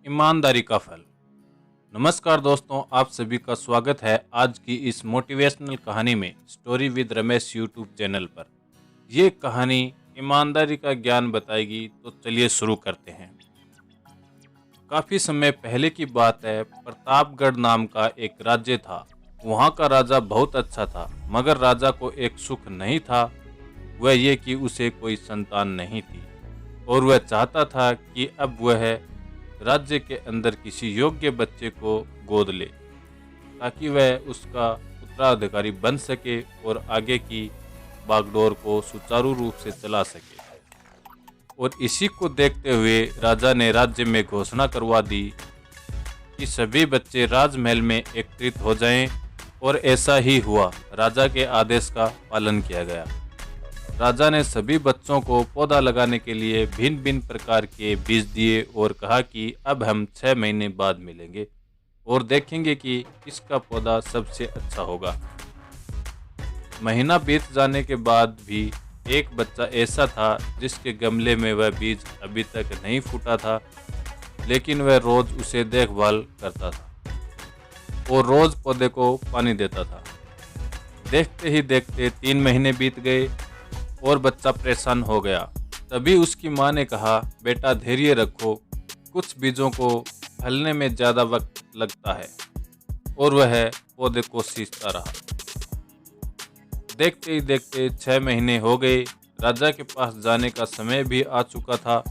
ईमानदारी का फल। नमस्कार दोस्तों, आप सभी का स्वागत है आज की इस मोटिवेशनल कहानी में story with Ramesh YouTube channel पर। ये कहानी ईमानदारी का ज्ञान बताएगी, तो चलिए शुरू करते हैं। काफ़ी समय पहले की बात है। प्रतापगढ़ नाम का एक राज्य था। वहाँ का राजा बहुत अच्छा था, मगर राजा को एक सुख नहीं था, वह ये कि उसे कोई संतान नहीं थी और वह चाहता था कि अब वह राज्य के अंदर किसी योग्य बच्चे को गोद ले ताकि वह उसका उत्तराधिकारी बन सके और आगे की बागडोर को सुचारू रूप से चला सके। और इसी को देखते हुए राजा ने राज्य में घोषणा करवा दी कि सभी बच्चे राजमहल में एकत्रित हो जाएं, और ऐसा ही हुआ। राजा के आदेश का पालन किया गया। राजा ने सभी बच्चों को पौधा लगाने के लिए भिन्न भिन्न प्रकार के बीज दिए और कहा कि अब हम 6 महीने बाद मिलेंगे और देखेंगे कि किसका पौधा सबसे अच्छा होगा। महीना बीत जाने के बाद भी एक बच्चा ऐसा था जिसके गमले में वह बीज अभी तक नहीं फूटा था, लेकिन वह रोज उसे देखभाल करता था और रोज पौधे को पानी देता था। देखते ही देखते 3 महीने बीत गए और बच्चा परेशान हो गया। तभी उसकी माँ ने कहा, बेटा धैर्य रखो, कुछ बीजों को फलने में ज़्यादा वक्त लगता है। और वह पौधे को सींचता रहा। देखते ही देखते 6 महीने हो गए। राजा के पास जाने का समय भी आ चुका था,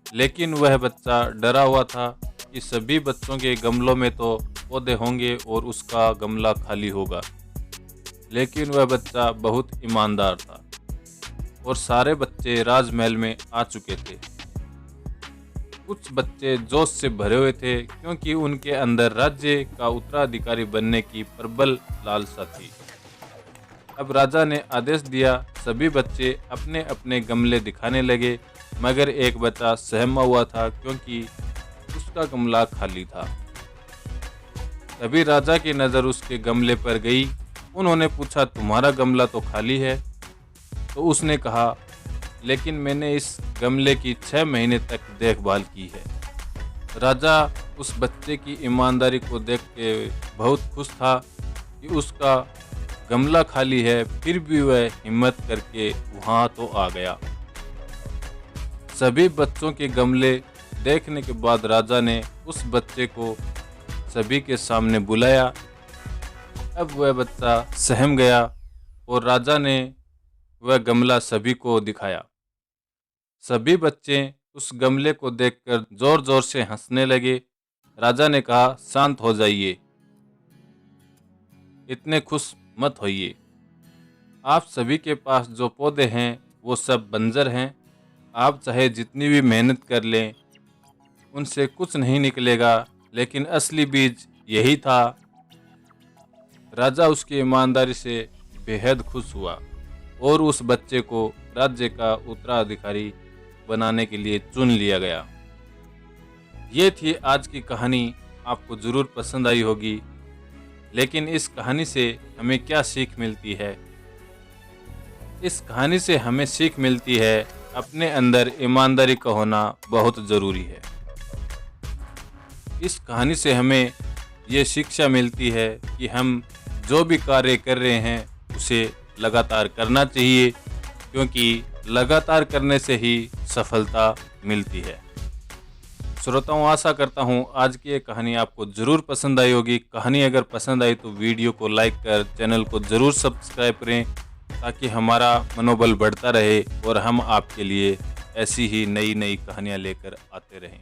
लेकिन वह बच्चा डरा हुआ था कि सभी बच्चों के गमलों में तो पौधे होंगे और उसका गमला खाली होगा। लेकिन वह बच्चा बहुत ईमानदार था और सारे बच्चे राजमहल में आ चुके थे। कुछ बच्चे जोश से भरे हुए थे क्योंकि उनके अंदर राज्य का उत्तराधिकारी बनने की प्रबल लालसा थी। अब राजा ने आदेश दिया, सभी बच्चे अपने अपने गमले दिखाने लगे, मगर एक बच्चा सहमा हुआ था क्योंकि उसका गमला खाली था। तभी राजा की नज़र उसके गमले पर गई। उन्होंने पूछा, तुम्हारा गमला तो खाली है। तो उसने कहा, लेकिन मैंने इस गमले की 6 महीने तक देखभाल की है। राजा उस बच्चे की ईमानदारी को देख के बहुत खुश था कि उसका गमला खाली है, फिर भी वह हिम्मत करके वहाँ तो आ गया। सभी बच्चों के गमले देखने के बाद राजा ने उस बच्चे को सभी के सामने बुलाया। अब वह बच्चा सहम गया और राजा ने वह गमला सभी को दिखाया। सभी बच्चे उस गमले को देखकर जोर जोर से हंसने लगे। राजा ने कहा, शांत हो जाइए, इतने खुश मत होइए। आप सभी के पास जो पौधे हैं वो सब बंजर हैं। आप चाहे जितनी भी मेहनत कर लें, उनसे कुछ नहीं निकलेगा, लेकिन असली बीज यही था। राजा उसकी ईमानदारी से बेहद खुश हुआ और उस बच्चे को राज्य का उत्तराधिकारी बनाने के लिए चुन लिया गया। ये थी आज की कहानी। आपको ज़रूर पसंद आई होगी, लेकिन इस कहानी से हमें क्या सीख मिलती है? इस कहानी से हमें सीख मिलती है अपने अंदर ईमानदारी का होना बहुत ज़रूरी है। इस कहानी से हमें ये शिक्षा मिलती है कि हम जो भी कार्य कर रहे हैं उसे लगातार करना चाहिए, क्योंकि लगातार करने से ही सफलता मिलती है। श्रोताओं, आशा करता हूँ आज की ये कहानी आपको ज़रूर पसंद आई होगी। कहानी अगर पसंद आई तो वीडियो को लाइक कर चैनल को ज़रूर सब्सक्राइब करें, ताकि हमारा मनोबल बढ़ता रहे और हम आपके लिए ऐसी ही नई नई कहानियाँ लेकर आते रहें।